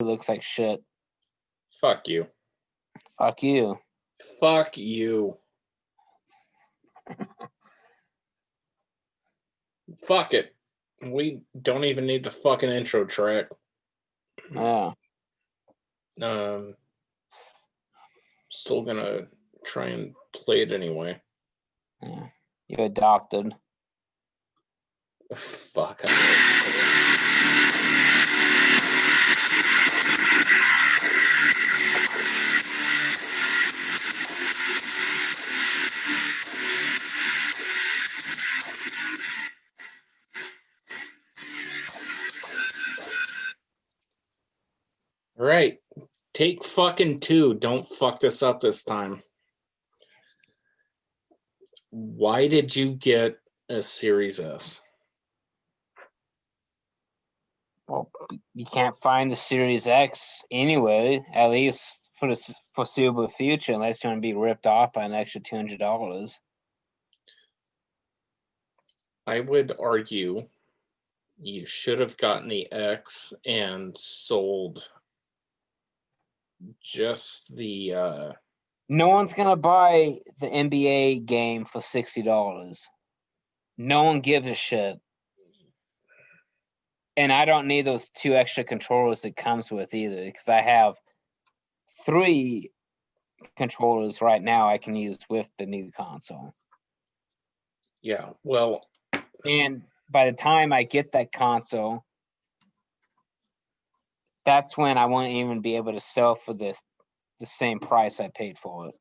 looks like shit. Fuck you. Fuck you. Fuck you. Fuck it. We don't even need the fucking intro track. Yeah. Still gonna try and play it anyway. Yeah. You adopted. Fuck. All right. Take fucking 2. Don't fuck this up this time. Why did you get a Series S? Well, you can't find the Series X anyway, at least for the foreseeable future, unless you want to be ripped off by an extra $200. I would argue you should have gotten the X and sold just the No one's gonna buy the NBA game for $60. No one gives a shit. And I don't need those 2 extra controllers it comes with either, because I have 3 controllers right now I can use with the new console. Yeah, well, and by the time I get that console, that's when I won't even be able to sell for the same price I paid for it.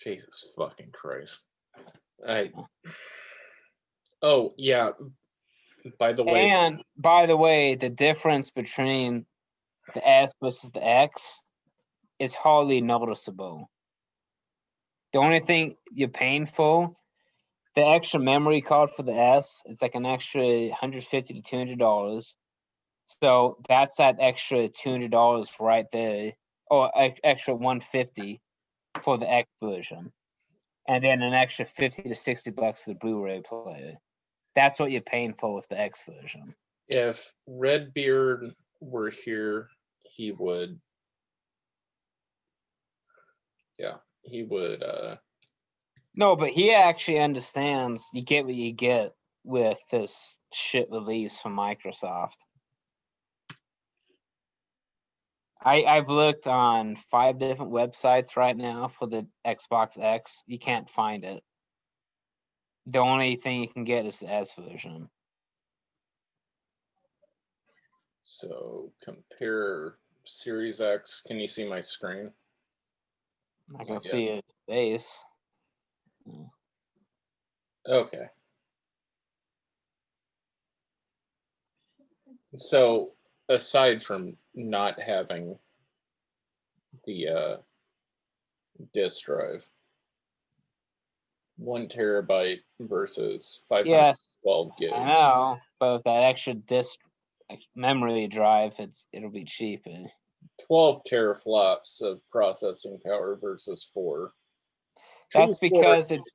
Jesus fucking Christ. Oh, yeah. By the way, the difference between the S versus the X is hardly noticeable. The only thing you're paying for, the extra memory card for the S, it's like an extra $150 to $200. So that's that extra $200 right there, or extra $150 for the X version, and then an extra $50 to $60 for the Blu-ray player. That's what you're paying for with the X version. If Redbeard were here, he would. Yeah, he would. No, but he actually understands. You get what you get with this shit release from Microsoft. I've looked on 5 different websites right now for the Xbox X. You can't find it. The only thing you can get is the S version. So compare Series X. Can you see my screen? I can see your face. Okay. So aside from not having the disk drive, 1 terabyte versus 512 gig. I know, but with that extra disk memory drive, it'll be cheaper. 12 teraflops of processing power versus 4. That's because it's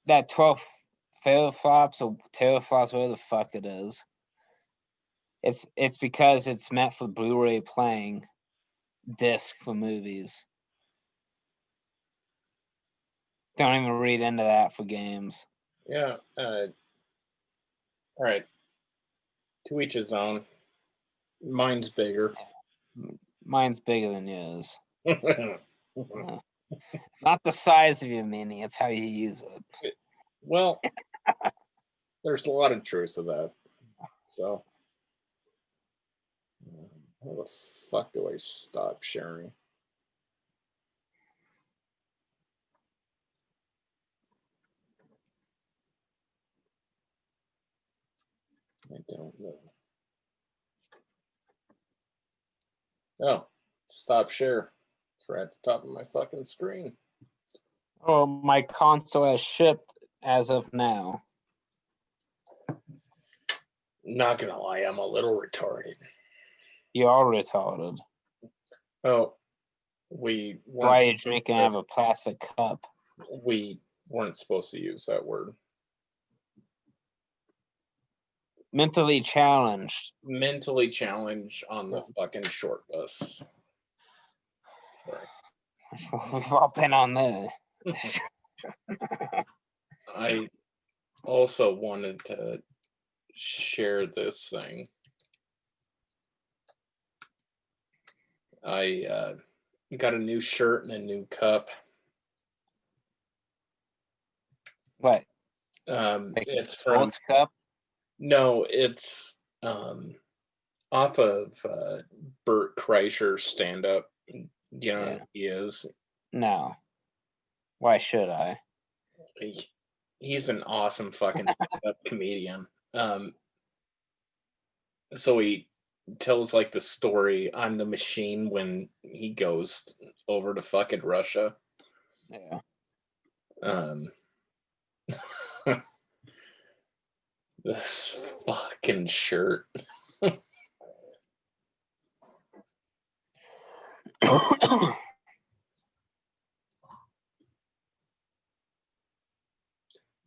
that 12 teraflops or teraflops, whatever the fuck it is. It's because it's meant for Blu-ray playing disc for movies. Don't even read into that for games. Yeah. All right. To each his own. Mine's bigger. Mine's bigger than yours. It's not the size of your mini, it's how you use it. Well, there's a lot of truth to that. So, how the fuck do I stop sharing? I don't know. Oh, stop share. It's right at the top of my fucking screen. Oh, my console has shipped as of now. Not gonna lie, I'm a little retarded. You are retarded. Oh, we weren't. Why are you drinking out of a plastic cup? We weren't supposed to use that word. Mentally challenged. Mentally challenged on the fucking short bus. Sorry. We've all been on there. I also wanted to share this thing. I got a new shirt and a new cup. What? Like it's sports from cup? No, it's off of Bert Kreischer's stand-up. You know who he is? No. Why should I? He's an awesome fucking stand-up comedian. So he tells like the story on the machine when he goes over to fucking Russia. Yeah. This fucking shirt.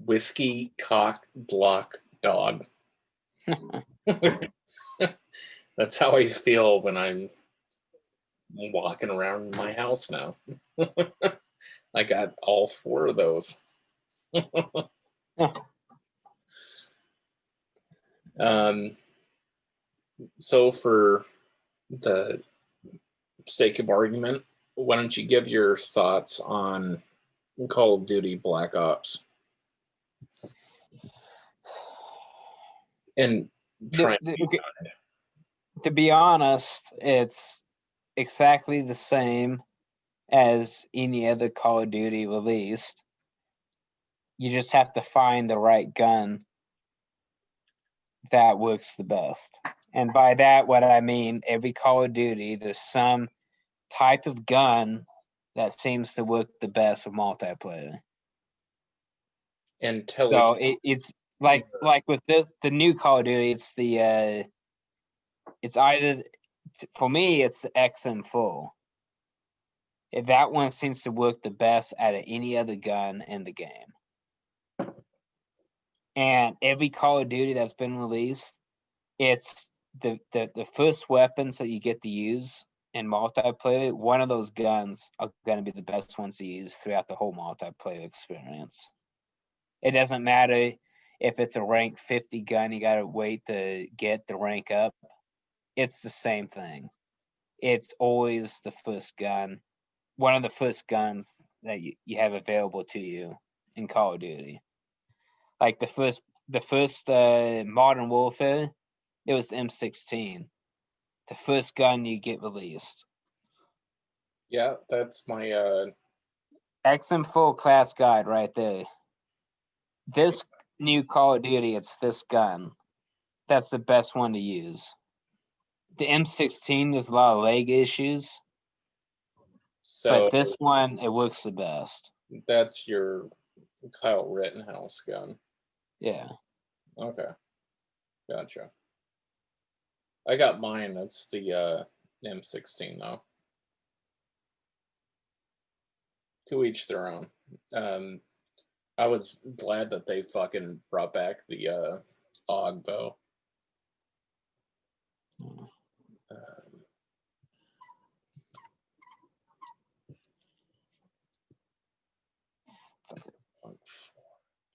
Whiskey cock block dog. That's how I feel when I'm walking around my house now. I got all 4 of those. So for the sake of argument, why don't you give your thoughts on Call of Duty Black Ops? And try to be honest, it's exactly the same as any other Call of Duty released. You just have to find the right gun that works the best. And by that, what I mean, every Call of Duty, there's some type of gun that seems to work the best for multiplayer. So it's like with the new Call of Duty, it's the it's either, for me, it's the XM4. That one seems to work the best out of any other gun in the game. And every Call of Duty that's been released, it's the first weapons that you get to use in multiplayer. One of those guns are going to be the best ones to use throughout the whole multiplayer experience. It doesn't matter if it's a rank 50 gun, you got to wait to get the rank up. It's the same thing. It's always the first gun, one of the first guns that you have available to you in Call of Duty. Like the first Modern Warfare, it was the M16, the first gun you get released. Yeah, that's my XM4 class guide right there. This new Call of Duty, it's this gun. That's the best one to use. The M16, there's a lot of leg issues. So but this one, it works the best. That's your Kyle Rittenhouse gun. Yeah. Okay. Gotcha. I got mine. That's the M16 though. To each their own. I was glad that they fucking brought back the AUG though.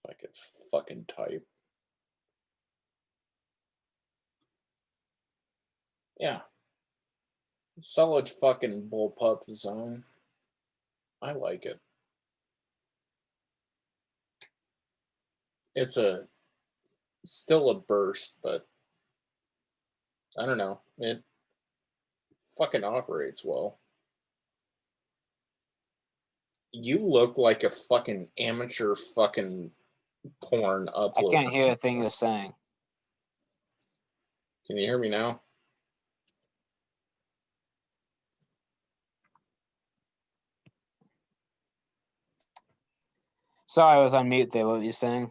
I could fucking type. Yeah. Solid fucking bullpup design. I like it. It's still a burst, but I don't know. It fucking operates well. You look like a fucking amateur fucking porn uploader. I can't hear a thing you're saying. Can you hear me now? Sorry, I was on mute there. What were you saying?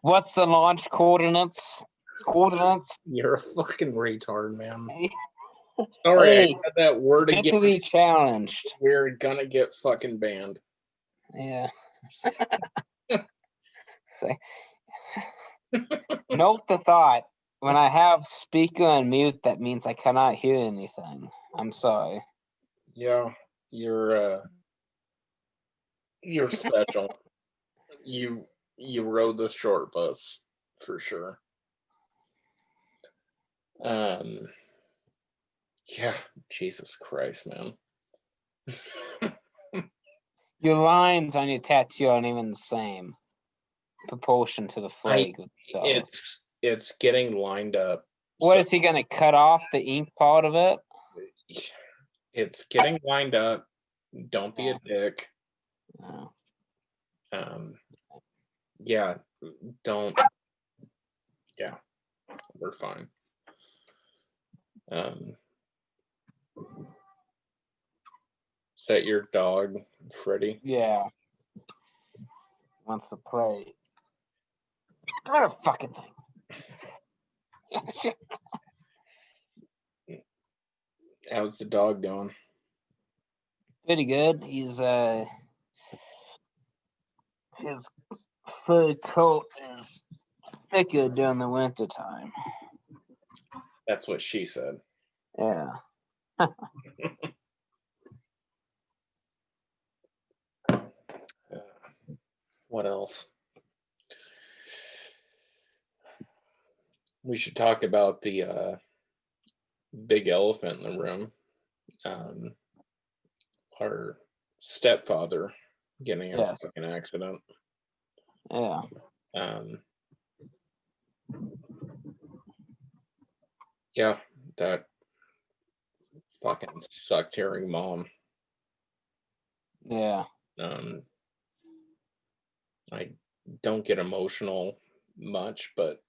What's the launch coordinates? You're a fucking retard, man. Sorry, I said that word again. Mentally challenged. We're gonna get fucking banned. Yeah. Say, note the thought. When I have speaker on mute, that means I cannot hear anything. I'm sorry. Yeah, you're special. you rode the short bus for sure. Yeah, Jesus Christ, man. Your lines on your tattoo aren't even the same proportion to the flag. It's getting lined up. What, is he gonna cut off the ink part of it? It's getting lined up. Don't be a dick. No. Yeah, don't. Yeah, we're fine. Is that your dog, Freddy? Yeah. Wants to play. What a fucking thing. How's the dog doing? Pretty good. He's his fur coat is thicker during the winter time. That's what she said. Yeah. What else? We should talk about the big elephant in the room. Our stepfather getting in a fucking accident. Yeah. Yeah, that fucking sucked hearing mom. Yeah. I don't get emotional much, but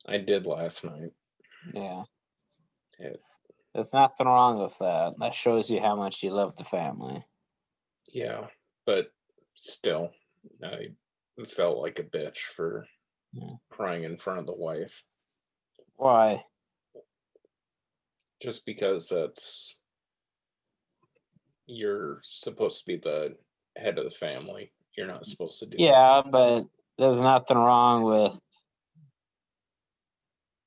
I did last night. Yeah. There's nothing wrong with that. That shows you how much you love the family. Yeah, but still, I felt like a bitch for crying in front of the wife. Why? Just because you're supposed to be the head of the family. You're not supposed to do that. Yeah, but there's nothing wrong with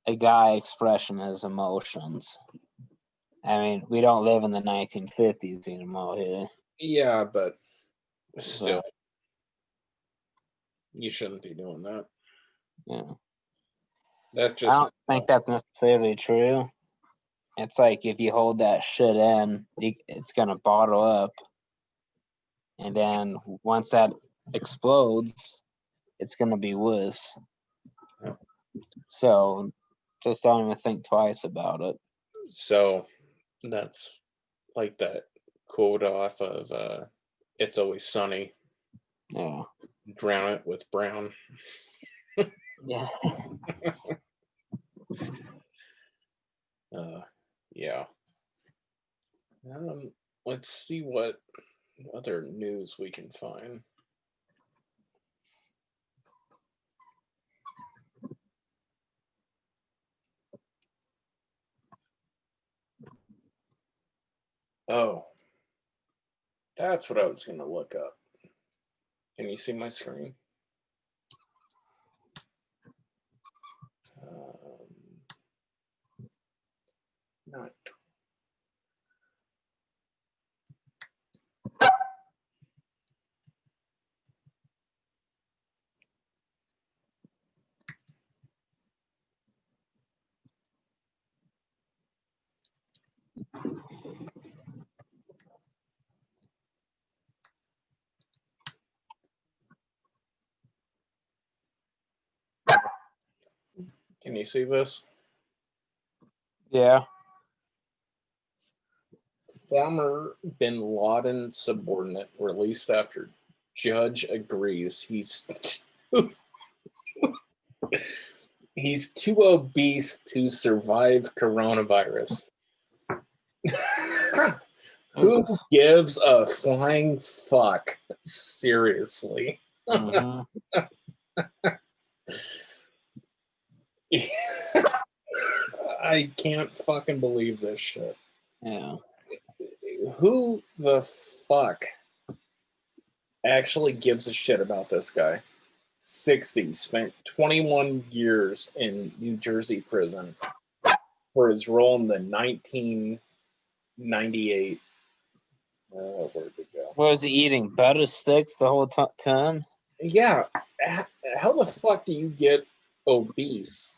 a guy expressing his emotions. I mean, we don't live in the 1950s anymore here. Yeah, but still, you shouldn't be doing that. Yeah. That's just. I don't think that's necessarily true. It's like if you hold that shit in, it's gonna bottle up, and then once that explodes, it's gonna be worse. Yeah. So, just don't even think twice about it. So, that's like that quote off of "It's Always Sunny." Yeah. Drown it with brown. Yeah. Yeah. Let's see what other news we can find. Oh, that's what I was going to look up. Can you see my screen? Not. Can you see this? Yeah. Former bin Laden subordinate released after judge agrees he's too obese to survive coronavirus. Who gives a flying fuck? Seriously. Mm-hmm. I can't fucking believe this shit. Yeah. Who the fuck actually gives a shit about this guy? 60, spent 21 years in New Jersey prison for his role in the 1998. Where'd it go? What was he eating? Butter sticks the whole time? Yeah. How the fuck do you get obese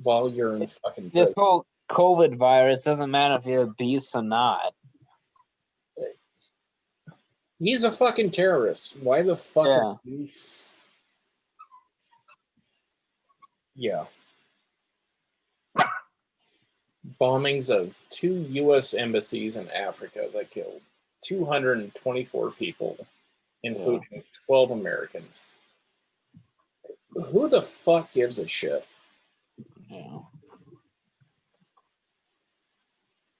while you're in fucking This prison? whole COVID virus doesn't matter if you're obese or not. He's a fucking terrorist. Why the fuck are you? Yeah. Bombings of 2 U.S. embassies in Africa that killed 224 people, including 12 Americans. Who the fuck gives a shit? Yeah.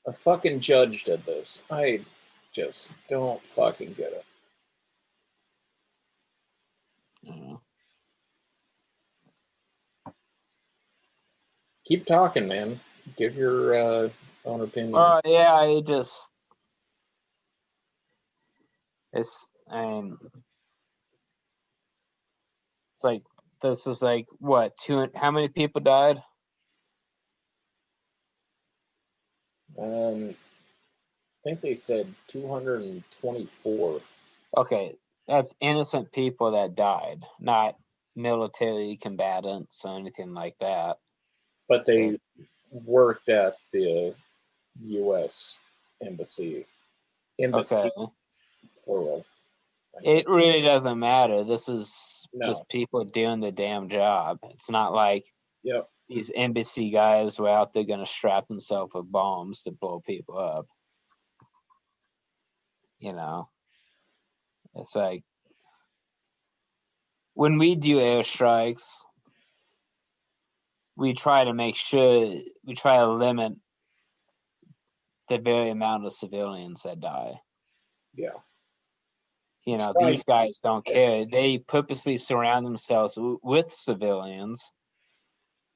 A fucking judge did this. I just don't fucking get it. Yeah. Keep talking, man. Give your own opinion. Yeah, it's like, this is like, what, how many people died? I think they said 224. Okay, that's innocent people that died, not military combatants or anything like that. But they worked at the U.S. embassy. Okay. Plural. It really doesn't matter. This is No. just people doing the damn job. It's not like Yep. these embassy guys were out there going to strap themselves with bombs to blow people up. You know? It's like, when we do airstrikes, we try to limit the very amount of civilians that die. Yeah. You know, these guys don't care. They purposely surround themselves with civilians,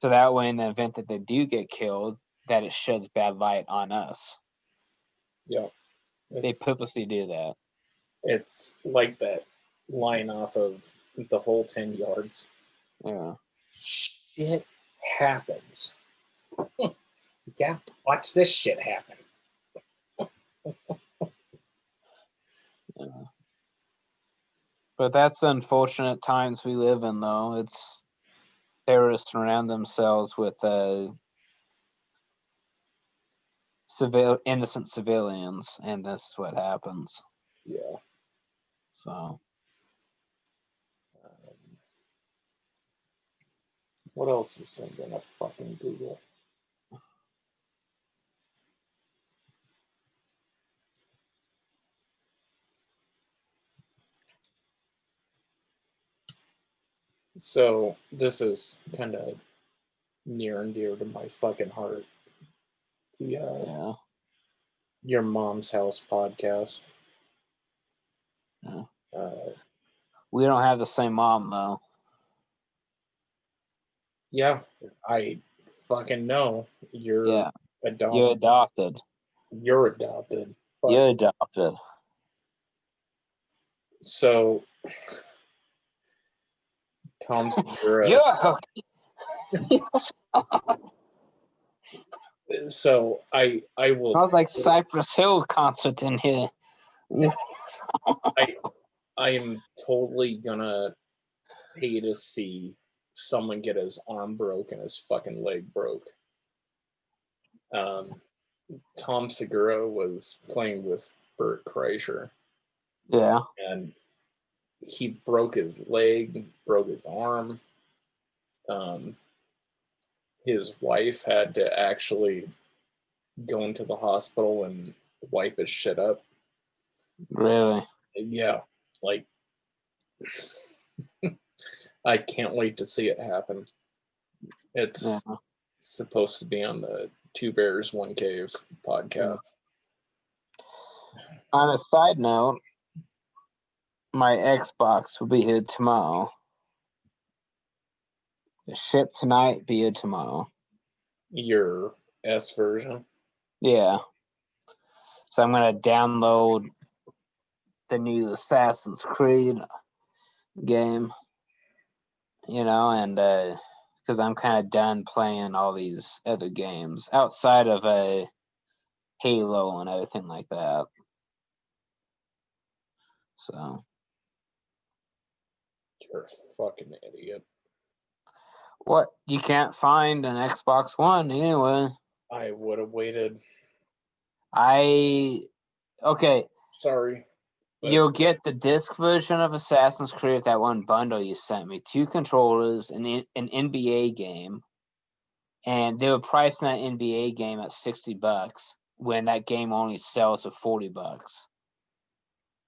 so that way in the event that they do get killed, that it sheds bad light on us. Yeah. They purposely do that. It's like that line off of The Whole 10 Yards. Yeah. Shit happens. Yeah, watch this shit happen. Yeah. But that's the unfortunate times we live in, though. It's terrorists surround themselves with innocent civilians, and this is what happens. Yeah. So. What else is I'm gonna fucking Google? So this is kind of near and dear to my fucking heart. The Your Mom's House podcast. Yeah. We don't have the same mom, though. Yeah, I fucking know. You're adopted. You're adopted. You're adopted. You're adopted. So, Tom's So I will. I was like Cypress Hill concert in here. I am totally gonna pay to see someone get his arm broke and his fucking leg broke. Tom Segura was playing with Bert Kreischer. Yeah. And he broke his leg, broke his arm. His wife had to actually go into the hospital and wipe his shit up. Really? Yeah. Like, I can't wait to see it happen. It's supposed to be on the Two Bears, One Cave podcast. On a side note, my Xbox will be here tomorrow. The ship tonight, be here tomorrow. Your S version? Yeah. So I'm gonna download the new Assassin's Creed game, and because I'm kind of done playing all these other games outside of a Halo and everything like that. So you're a fucking idiot. What? You can't find an Xbox One anyway. I would have waited. Okay. Sorry. You'll get the disc version of Assassin's Creed with that one bundle you sent me. 2 controllers and an NBA game. And they were pricing that NBA game at $60 when that game only sells for $40.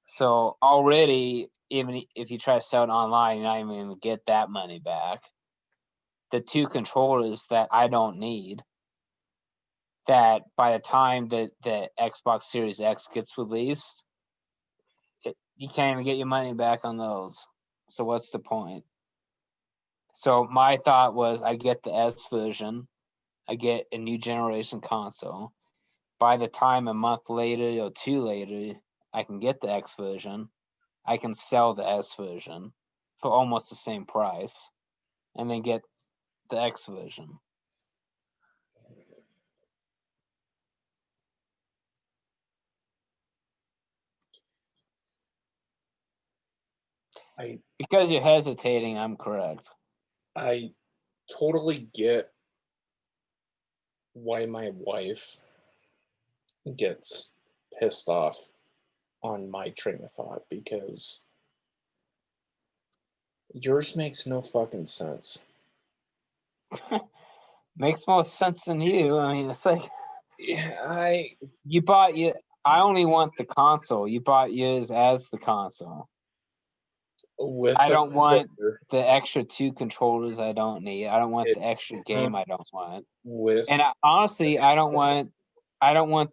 So already, even if you try to sell it online, you're not even going to get that money back. The 2 controllers that I don't need, that by the time that the Xbox Series X gets released, you can't even get your money back on those. So what's the point? So my thought was I get the S version, I get a new generation console. By the time a month later or 2 later, I can get the X version. I can sell the S version for almost the same price and then get the X version. Because you're hesitating, I'm correct. I totally get why my wife gets pissed off on my train of thought, because yours makes no fucking sense. Makes more sense than you. I mean, it's like, yeah, I only want the console. You bought yours as the console. I don't want the extra 2 controllers I don't need. I don't want the extra game I don't want. And honestly, I don't want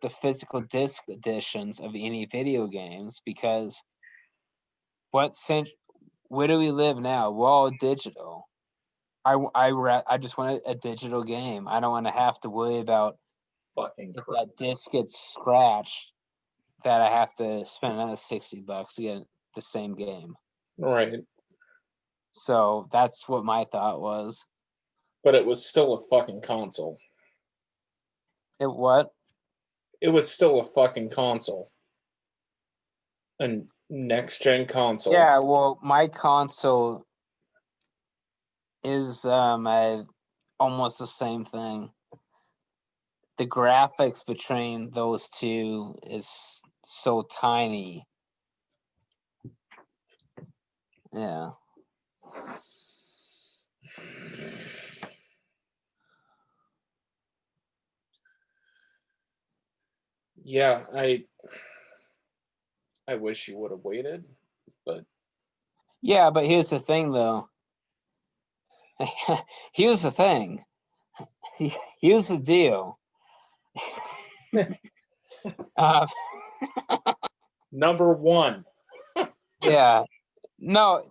the physical disc editions of any video games, because where do we live now? We're all digital. I just want a digital game. I don't want to have to worry about if that disc gets scratched, that I have to spend another $60 to get the same game. Right. So that's what my thought was. But it was still a fucking console. It what? It was still a fucking console. A next-gen console. Yeah, well, my console is almost the same thing. The graphics between those two is so tiny. Yeah. Yeah, I wish you would have waited, but yeah, but here's the thing, though. Here's the thing. Here's the deal. Number 1. Yeah. No,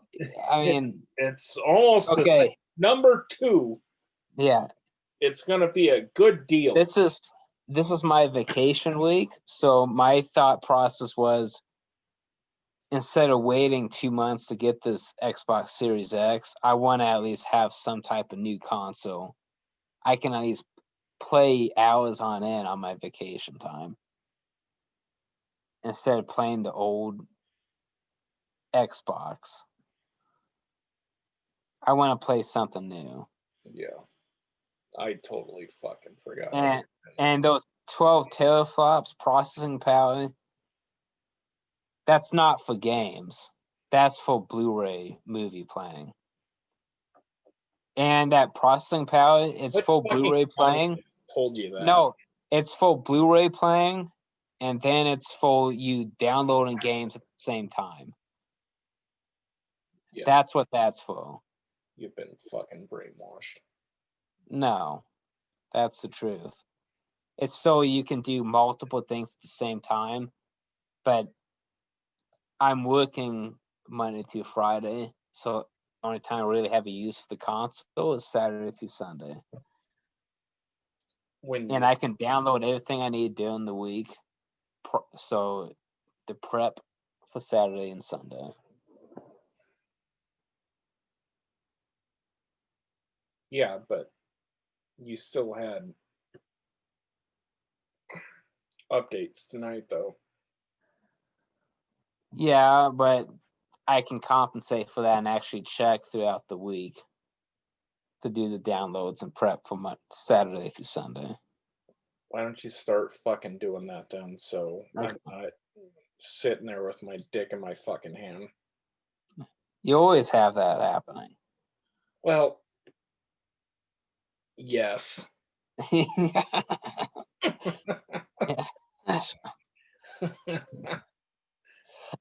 I mean, it's almost okay. Number 2. Yeah. It's gonna be a good deal. This is my vacation week, so my thought process was, instead of waiting 2 months to get this Xbox Series X, I want to at least have some type of new console. I can at least play hours on end on my vacation time, instead of playing the old Xbox. I want to play something new. Yeah. I totally fucking forgot. And those 12 teraflops processing power, that's not for games. That's for Blu-ray movie playing. And that processing power, it's for Blu-ray playing. Told you that. No, it's for Blu-ray playing, and then it's for you downloading games at the same time. Yeah. That's what that's for. You've been fucking brainwashed. No, that's the truth. It's so you can do multiple things at the same time, but I'm working Monday through Friday, so the only time I really have a use for the console is Saturday through Sunday. And I can download everything I need during the week so the prep for Saturday and Sunday. Yeah, but you still had updates tonight, though. Yeah, but I can compensate for that and actually check throughout the week to do the downloads and prep for my Saturday through Sunday. Why don't you start fucking doing that then? So Okay. I'm not sitting there with my dick in my fucking hand. You always have that happening. Well, yes. Yeah.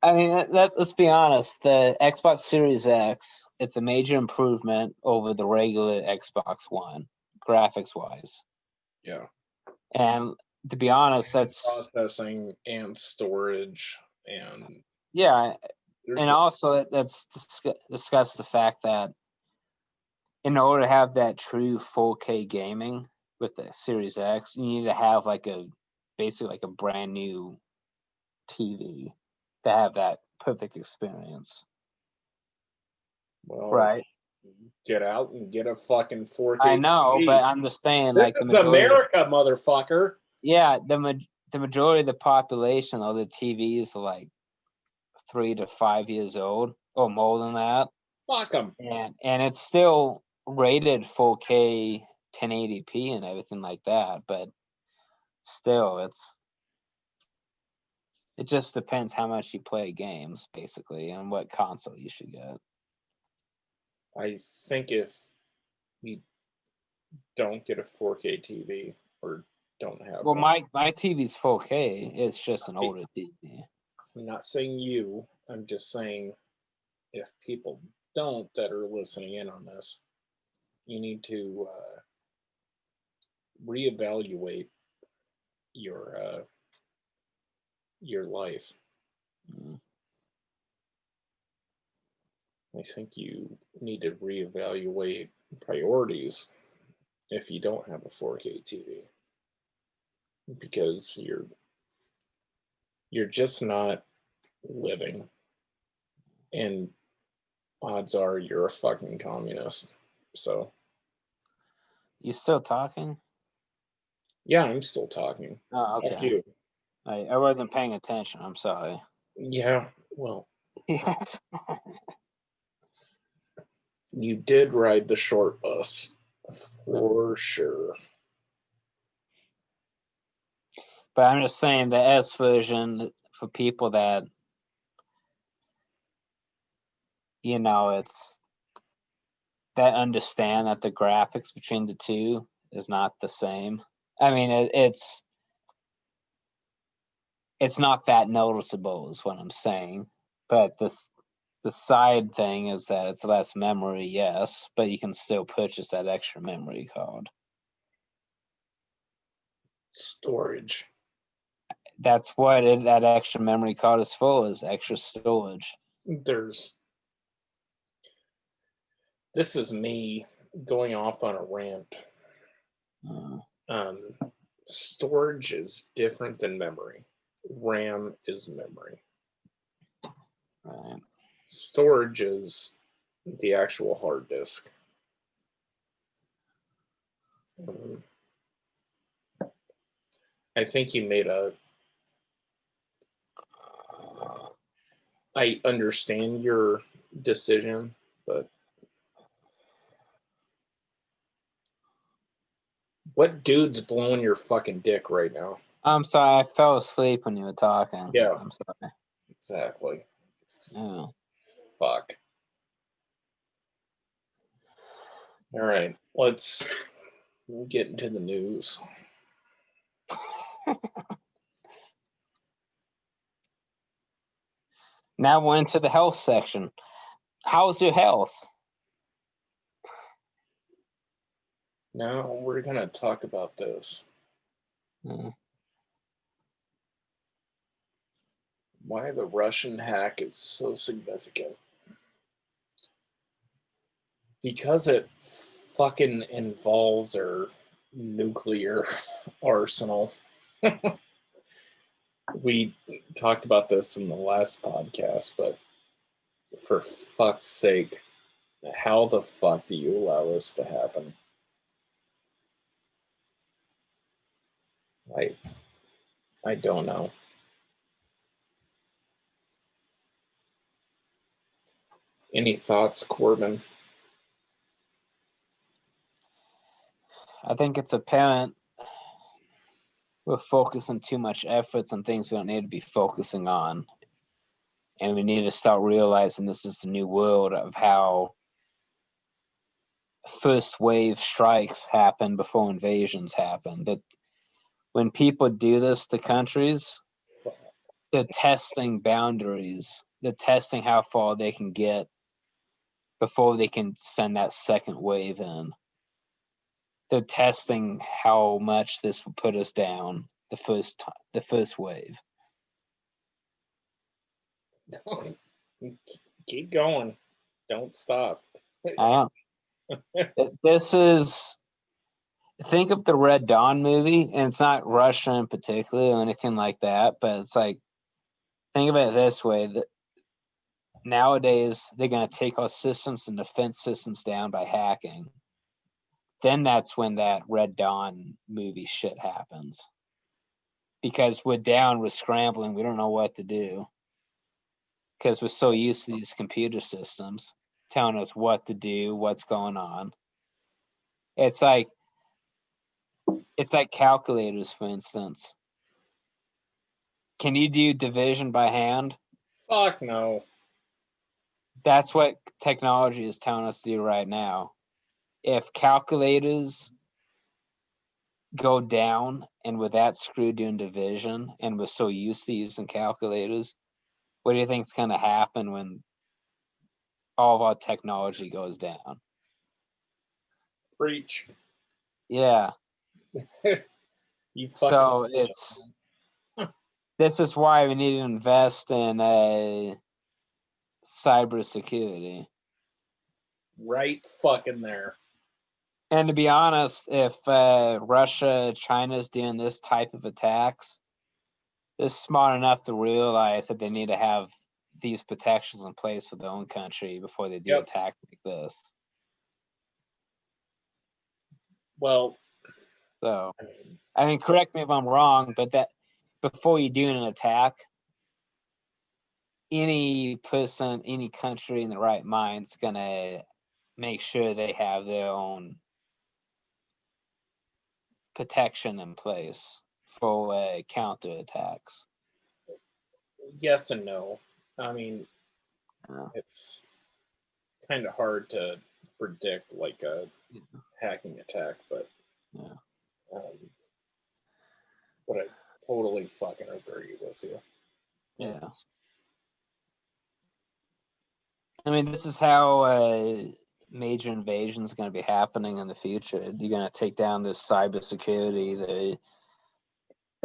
I mean, let's be honest. The Xbox Series X, it's a major improvement over the regular Xbox One, graphics-wise. Yeah. And to be honest, that's processing and storage and yeah. And also, let's discuss the fact that in order to have that true 4K gaming with the Series X, you need to have basically like a brand new TV to have that perfect experience. Well, right. Get out and get a fucking 4K. I know, TV. but I'm just saying, this is America, motherfucker. Yeah, the majority of the population of the TVs are like 3 to 5 years old or more than that. Fuck them. And it's still rated 4K 1080p and everything like that, but still, it just depends how much you play games, basically, and what console you should get. I think if you don't get a 4K TV or don't have well, my TV's 4K. It's just an older TV. I'm not saying you. I'm just saying if people don't that are listening in on this, you need to reevaluate your life. Mm. I think you need to reevaluate priorities if you don't have a 4K TV, because you're just not living, and odds are you're a fucking communist. So You still talking? yeah, I'm still talking. Oh, okay. I wasn't paying attention. I'm sorry. Yeah, well, yes. You did ride the short bus for sure. But I'm just saying the S version for people that, it's that understand that the graphics between the two is not the same. I mean, it's not that noticeable is what I'm saying. But the side thing is that it's less memory, yes, but you can still purchase that extra memory card. Storage. That's what that extra memory card is for, is extra storage. This is me going off on a rant. Storage is different than memory. RAM is memory. Right. Storage is the actual hard disk. I think you made I understand your decision, but what dude's blowing your fucking dick right now? I'm sorry, I fell asleep when you were talking. Yeah. I'm sorry. Exactly. Yeah. Fuck. All right, let's get into the news. Now we're into the health section. How's your health? Now we're going to talk about this. Why the Russian hack is so significant. Because it fucking involved our nuclear arsenal. We talked about this in the last podcast, but for fuck's sake, how the fuck do you allow this to happen? I don't know. Any thoughts, Corbin? I think it's apparent we're focusing too much efforts on things we don't need to be focusing on. And we need to start realizing this is the new world of how first wave strikes happen before invasions happen. That when people do this to countries, they're testing boundaries. They're testing how far they can get before they can send that second wave in. They're testing how much this will put us down the first wave. Keep going. Don't stop. I know. This is, think of the Red Dawn movie, and it's not Russia in particular or anything like that, but it's like, think of it this way, that nowadays they're going to take our systems and defense systems down by hacking. Then that's when that Red Dawn movie shit happens. Because we're down, we're scrambling, we don't know what to do. Because we're so used to these computer systems telling us what to do, what's going on. It's like calculators, for instance. Can you do division by hand? Fuck no. That's what technology is telling us to do right now. If calculators go down and with that screw doing division, and we're so used to using calculators, what do you think is going to happen when all of our technology goes down? Preach. Yeah. So it's this is why we need to invest in cybersecurity. Right fucking there. And to be honest, if Russia, China's doing this type of attacks, they're smart enough to realize that they need to have these protections in place for their own country before they do attack like this. Well, so I mean, correct me if I'm wrong, but that before you do an attack, any person, any country in the right mind's gonna make sure they have their own protection in place for counterattacks. Yes and no. I mean, it's kind of hard to predict like a hacking attack, but but I totally fucking agree with you. Yeah. I mean, this is how major invasions are going to be happening in the future. You're going to take down this cybersecurity, the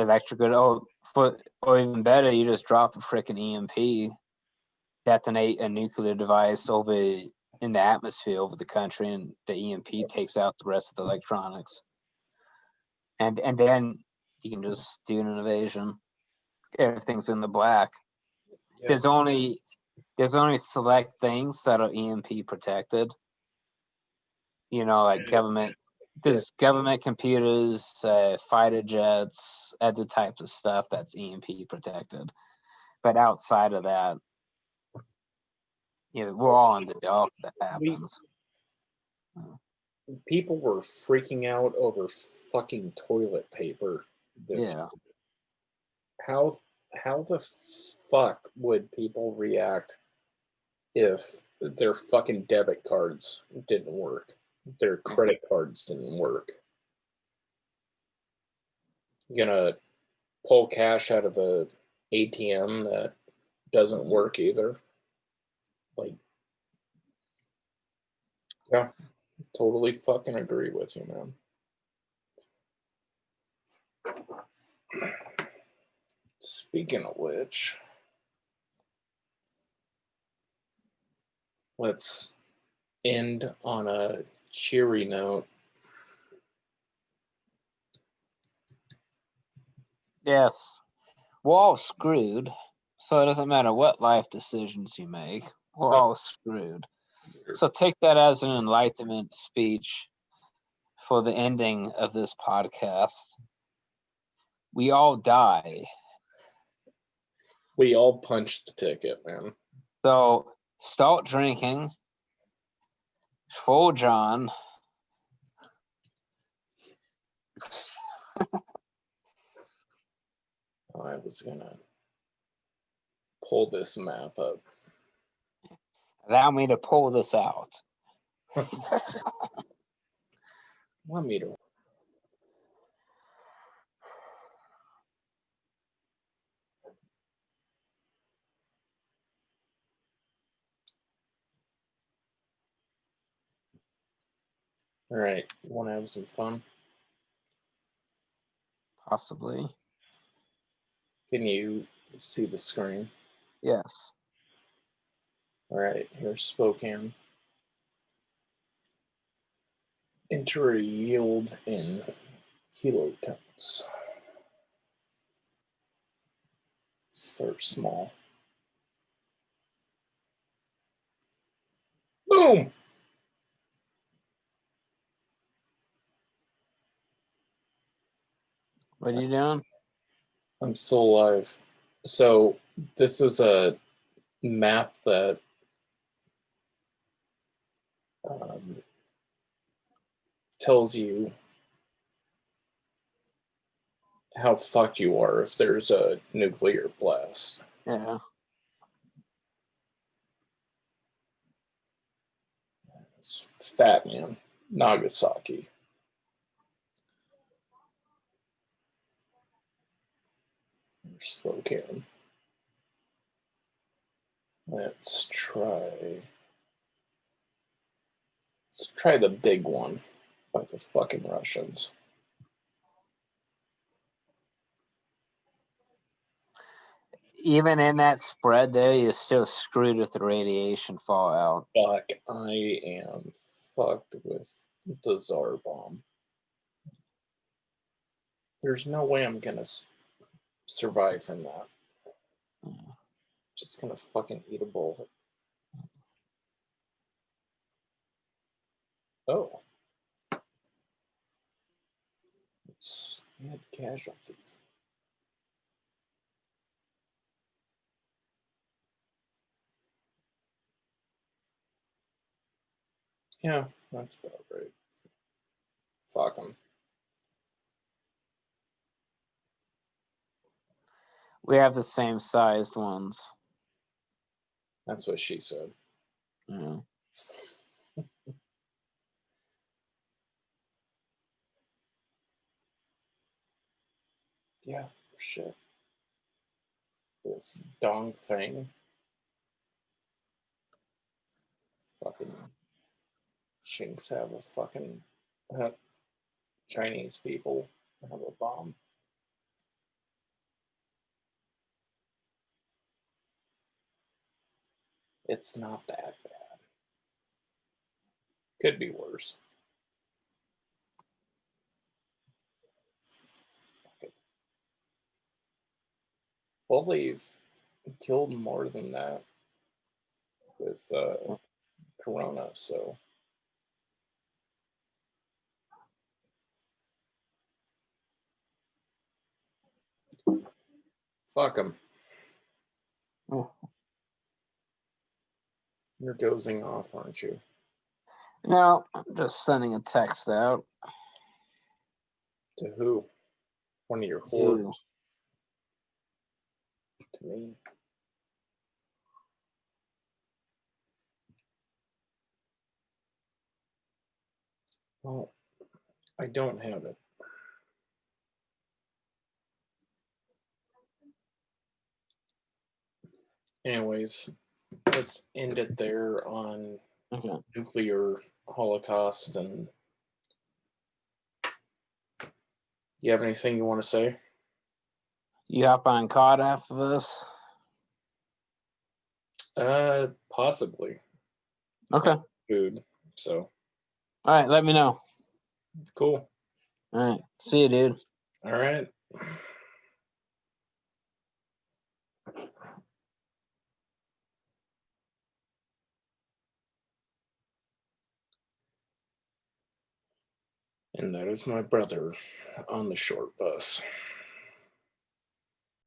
electrical, or even better, you just drop a freaking EMP, detonate a nuclear device over in the atmosphere over the country, and the EMP takes out the rest of the electronics. And then you can just do an invasion. Everything's in the black. Yeah. There's only select things that are EMP protected. You know, like government. There's government computers, fighter jets, other types of stuff that's EMP protected. But outside of that, we're all in the dark that happens. People were freaking out over fucking toilet paper. How the fuck would people react if their fucking debit cards didn't work? Their credit cards didn't work. You're gonna pull cash out of a ATM that doesn't work either. Like, yeah, totally fucking agree with you, man. Speaking of which, let's end on a cheery note. Yes. we're all screwed. So it doesn't matter what life decisions you make. We're all screwed. So take that as an enlightenment speech for the ending of this podcast. We all die. We all punched the ticket, man. So start drinking. For John. I was gonna pull this map up. Allow me to pull this out. Want me to? All right, want to have some fun? Possibly. Can you see the screen? Yes. All right, here's Spokane. Enter a yield in kilotons. Start small. Boom! What are you doing? I'm still alive. So this is a map that tells you how fucked you are if there's a nuclear blast. Yeah. It's Fat Man, Nagasaki. Spokane. Let's try the big one, like the fucking Russians. Even in that spread there, you're still screwed with the radiation fallout. Fuck, I am fucked with the Tsar bomb. There's no way I'm gonna survive from that. Just gonna fucking eat a bullet. Oh. It's had casualties. Yeah, that's about right. Fuck them. We have the same sized ones. That's what she said. Yeah. Yeah, shit. This dong thing. Fucking Chinks have a fucking Chinese people have a bomb. It's not that bad. Could be worse. Well, they've killed more than that with Corona, so. Fuck them. Oh. You're dozing off, aren't you? No, I'm just sending a text out. To who? One of your whores? You. To me. Well, I don't have it. Anyways, let's end it there on nuclear holocaust. And you have anything you want to say? You hop on COD after this? Possibly. Okay. Food. So. All right, let me know. Cool. All right. See you, dude. All right. And that is my brother on the short bus.